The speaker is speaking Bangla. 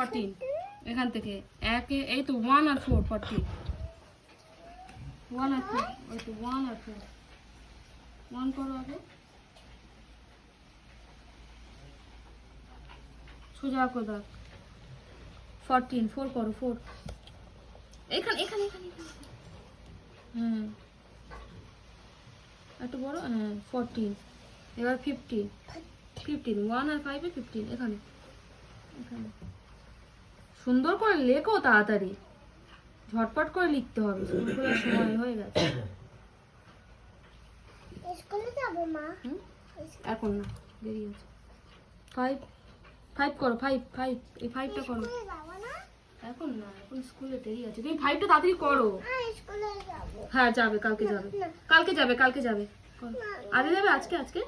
14 এখান থেকে একে এই তো 1 আর 4 14 1 আর 4 ওই তো 1 আর 4 1 করো আগে সোজা করে দাও 14 4 করো 4 এখানে এখানে এখানে হ্যাঁ একটু বড় হ্যাঁ 14 এবার 15 1 আর 5 এ 15 এখানে এখানে সুন্দর করে লেখো তাড়াতাড়ি ঝটপট করে লিখতে হবে স্কুল খোলার সময় হয়ে গেছে স্কুলে যাব মা এখন না দেরি আছে 5 করো 5 এই 5টা করো এখন না এখন স্কুলে দেরি আছে তুমি 5টা তাড়াতাড়ি করো স্কুলে যাব হ্যাঁ যাবে কালকে যাবে কালকে যাবে করো। আজকে যাবে আজকে